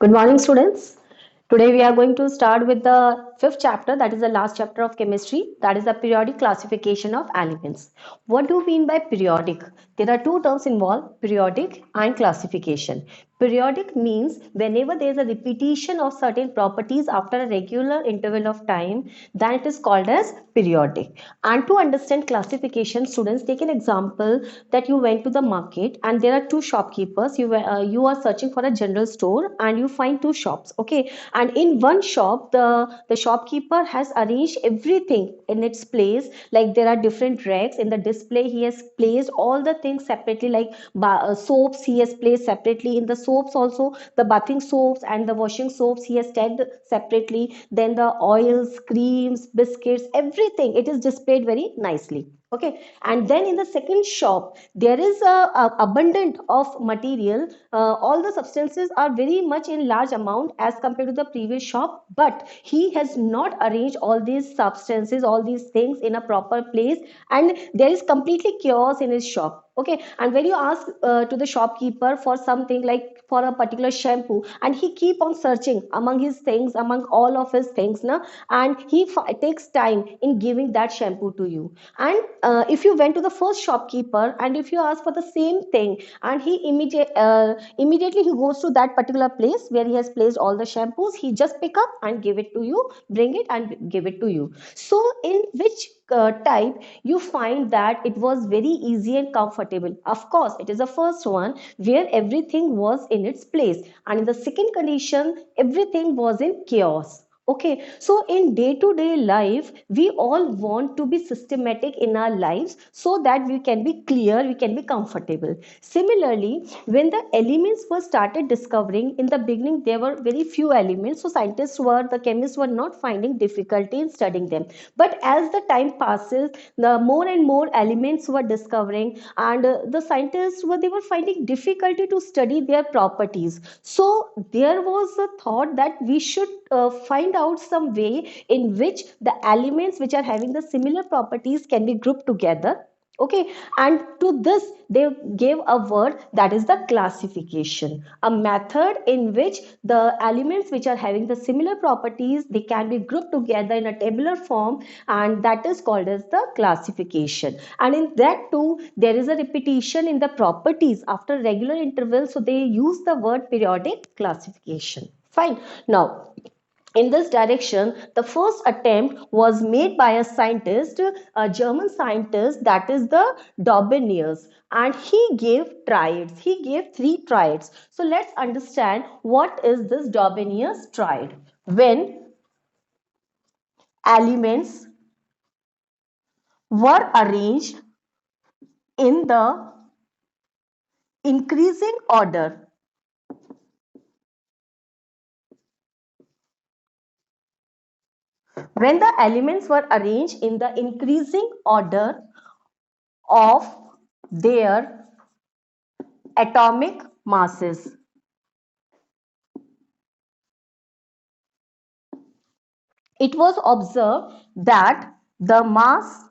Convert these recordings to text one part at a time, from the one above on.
Good morning, students. Today we are going to start with the fifth chapter, that is the last chapter of chemistry, that is the periodic classification of elements. What do we mean by periodic? There are two terms involved, periodic and classification. Periodic means whenever there is a repetition of certain properties after a regular interval of time, then it is called as periodic. And to understand classification, students, take an example that you went to the market and there are two shopkeepers. You are searching for a general store and you find two shops. Okay, and in one shop the shopkeeper has arranged everything in its place, like there are different racks in the display. He has placed all the things separately, like soaps he has placed separately. In the soaps also, the bathing soaps and the washing soaps he has tagged separately. Then the oils, creams, biscuits, everything, it is displayed very nicely. Okay, and then in the second shop there is a abundant of material. All the substances are very much in large amount as compared to the previous shop, but he has not arranged all these substances, all these things in a proper place, and there is completely chaos in his shop. Okay, and when you ask to the shopkeeper for something, like for a particular shampoo, and he keep on searching among his things, among all of his things na, and he takes time in giving that shampoo to you. And if you went to the first shopkeeper and if you ask for the same thing, and he immediately he goes to that particular place where he has placed all the shampoos, he just pick up and give it to you, bring it and give it to you. So in which type you find that it was very easy and comfortable? Of course, it is the first one where everything was in its place, and in the second condition everything was in chaos. Okay, so in day to day life, we all want to be systematic in our lives so that we can be clear, we can be comfortable. Similarly, when the elements were started discovering, in the beginning there were very few elements, so the chemists were not finding difficulty in studying them. But as the time passes, the more and more elements were discovering, and the scientists they were finding difficulty to study their properties. So there was a thought that we should find out some way in which the elements which are having the similar properties can be grouped together. Okay, and to this they gave a word, that is the classification, a method in which the elements which are having the similar properties, they can be grouped together in a tabular form, and that is called as the classification. And in that too, there is a repetition in the properties after regular intervals, so they use the word periodic classification. Fine. Now, in this direction, the first attempt was made by a scientist, a German scientist, that is the Dobenius, and he gave triads. He gave three triads. So let's understand what is this Dobenius triad. When elements were arranged in the increasing order, when the elements were arranged in the increasing order of their atomic masses, it was observed that the mass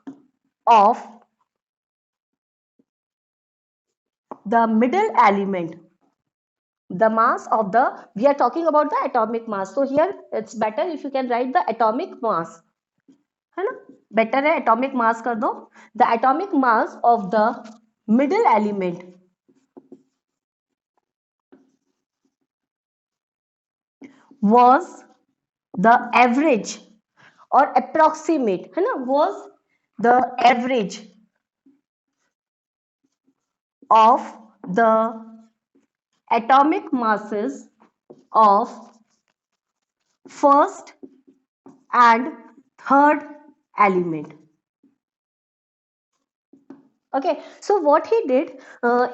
of the middle element, the mass of the, we are talking about the atomic mass, so here it's better if you can write the atomic mass, है ना, better है atomic mass कर दो. The atomic mass of the middle element was the average or approximate, है ना, was the average of the atomic masses of first and third element. Okay, so what he did,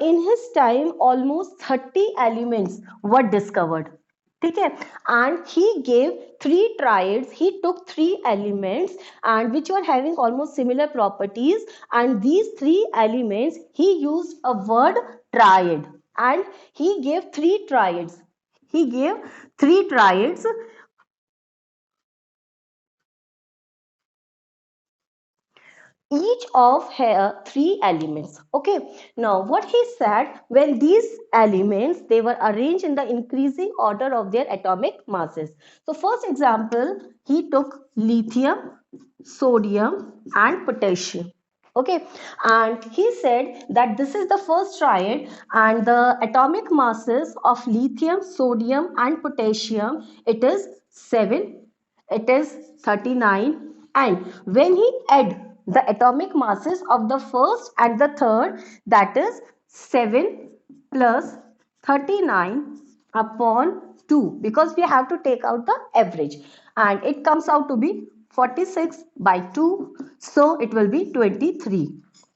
in his time almost 30 elements were discovered. ठीक है, and he gave three triads. He took three elements and which were having almost similar properties, and these three elements he used a word triad, and he gave three triads. He gave three triads. each of her three elements. Okay, now what he said, when these elements, they were arranged in the increasing order of their atomic masses. So first example, he took lithium, sodium and potassium. Okay, and he said that this is the first triad, and the atomic masses of lithium, sodium and potassium, it is 7, it is 39, and when he add the atomic masses of the first and the third, that is 7 plus 39 upon 2, because we have to take out the average, and it comes out to be 46 by 2, so it will be 23.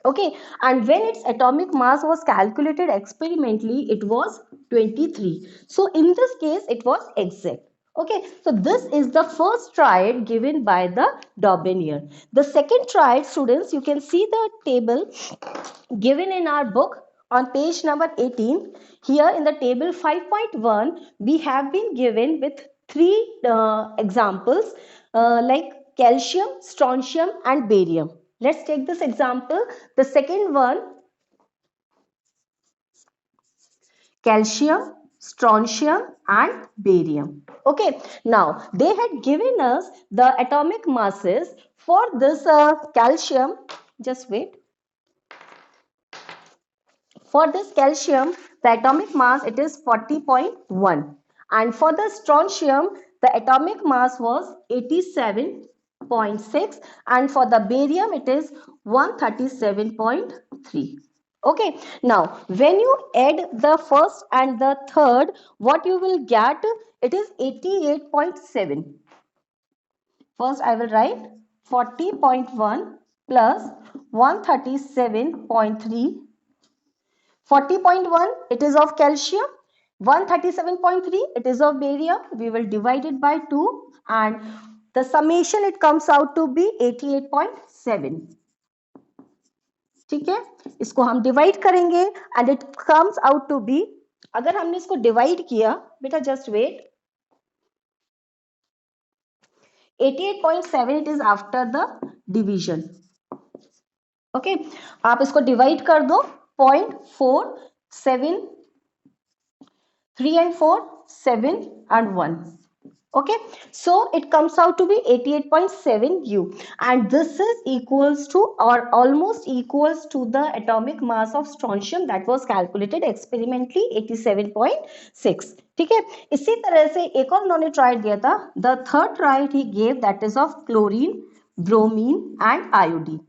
Okay, and when its atomic mass was calculated experimentally, it was 23. So in this case, it was exact. Okay, so this is the first triad given by the Daubigny. The second triad, students, you can see the table given in our book on page number 18. Here in the table 5.1, we have been given with three examples like calcium, strontium and barium. Let's take this example. The second one, calcium, strontium and barium. Okay, now they had given us the atomic masses for this calcium. Just wait. For this calcium, the atomic mass, it is 40.1, and for the strontium, the atomic mass was 87.6, and for the barium it is 137.3. Okay, now when you add the first and the third, what you will get, it is 88.7. First I will write 40.1 plus 137.3. 40.1, it is of calcium. 137.3, it is of barium. We will divide it by 2, and the summation, it comes out to be 88.7. ठीक है, इसको हम divide करेंगे and it comes out to be, अगर हमने इसको divide किया, बेटा just wait, 88.7, it is after the division. Okay, आप इसको डिवाइड कर दो, 0.47, 3 and 4, 7 and 1. Okay, so it comes out to be 88.7 U, and this is equals to or almost equals to the atomic mass of strontium that was calculated experimentally 87.6. ठीक है, इसी तरह से एक और उन्होंने ट्राइड दिया था, the third triad he gave, that is of chlorine, bromine and iodine.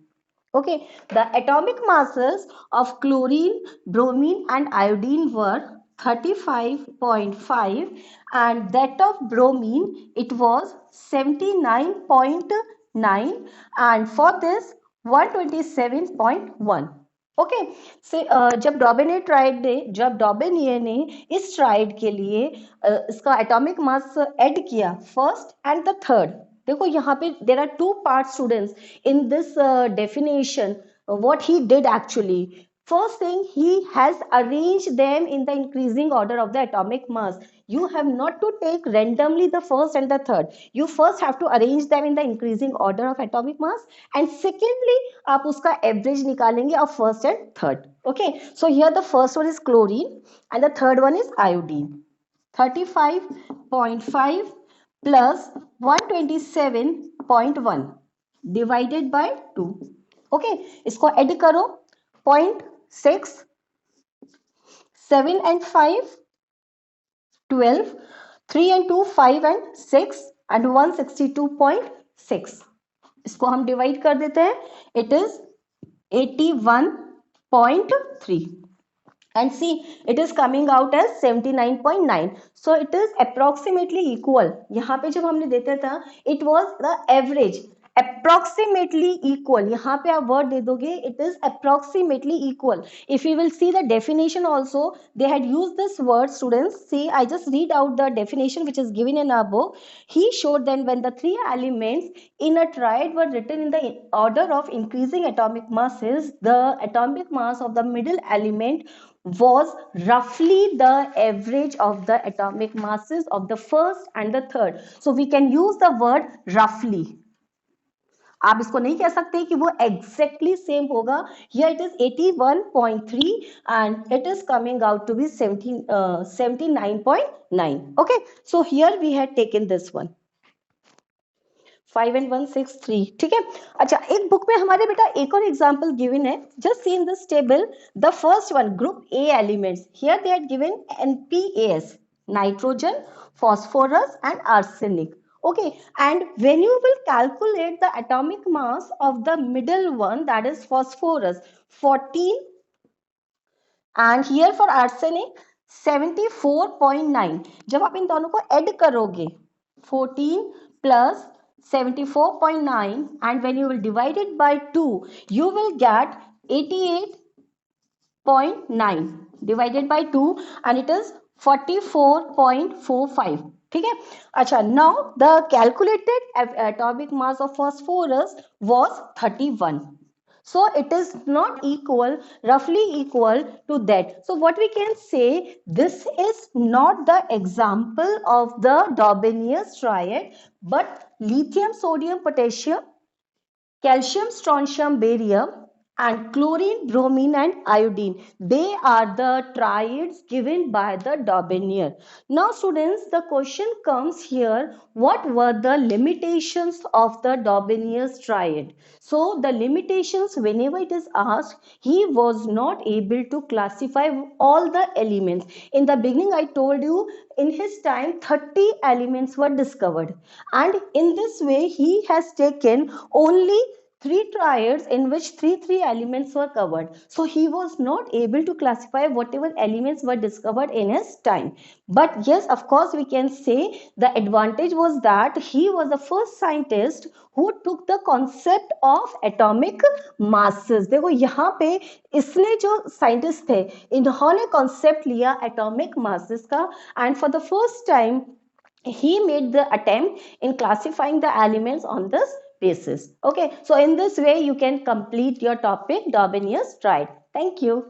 Okay, the atomic masses of chlorine, bromine and iodine were 35.5, and that of bromine, it was 79.9, and for this 127.1. Okay, से जब Dobereiner ने इस triad के लिए इसका atomic mass add किया, first and the third, देखो यहाँ पे there are two part students in this definition. What he did actually, first thing, he has arranged them in the increasing order of the atomic mass. You have not to take randomly the first and the third. You first have to arrange them in the increasing order of atomic mass, and secondly आप उसका average निकालेंगे of first and third. Okay, so here the first one is chlorine and the third one is iodine. 35.5 plus 127.1 divided by 2. Okay, इसको add करो, 0.6, 7 and 5, 12, 3 and 2, 5 and 6, and 162.6. इसको हम divide कर देते हैं, it is 81.3, and see it is coming out as 79.9. so it is approximately equal. यहाँ पे जब हमने देता था, it was the average, approximately equal. यहाँ पे आप word दे दोगे, it is approximately equal. If you will see the definition also, they had used this word, students. See, I just read out the definition which is given in our book. He showed that when the three elements in a triad were written in the order of increasing atomic masses, the atomic mass of the middle element was roughly the average of the atomic masses of the first and the third. So we can use the word roughly. आप इसको नहीं कह सकते कि वो exactly same होगा. Here it is 81.3 and it is coming out to be 79.9. Okay, so here we had taken this one 5 and 1 6 3. ठीक है. अच्छा, एक बुक में हमारे बेटा एक और एग्जांपल गिवन है. Just see in this table the first one group A elements. Here they are given NPAS, nitrogen, phosphorus and arsenic. Okay, and when you will calculate the atomic mass of the middle one, that is phosphorus 14, and here for arsenic 74.9. जब आप इन दोनों को add करोगे 14 plus 74.9 and when you will divide it by 2 you will get 88.9 divided by 2 and it is 44.45. ठीक है. अच्छा, now the calculated atomic mass of phosphorus was 31. So it is not equal, roughly equal to that. So what we can say, this is not the example of the Dobenius triad, but lithium, sodium, potassium, calcium, strontium, barium, and chlorine, bromine, and iodine. They are the triads given by the Dobenier. Now, students, the question comes here: what were the limitations of the Dobinier's triad? So, the limitations, whenever it is asked, he was not able to classify all the elements. In the beginning, I told you, in his time, 30 elements were discovered, and in this way, he has taken only three triads in which three elements were covered. So he was not able to classify whatever elements were discovered in his time. But yes, of course, we can say the advantage was that he was the first scientist who took the concept of atomic masses. देखो यहाँ पे इसने जो scientist थे इन्होंने concept लिया atomic masses का, and for the first time he made the attempt in classifying the elements on this basis. Okay, so in this way you can complete your topic Dobenius triad. Thank you.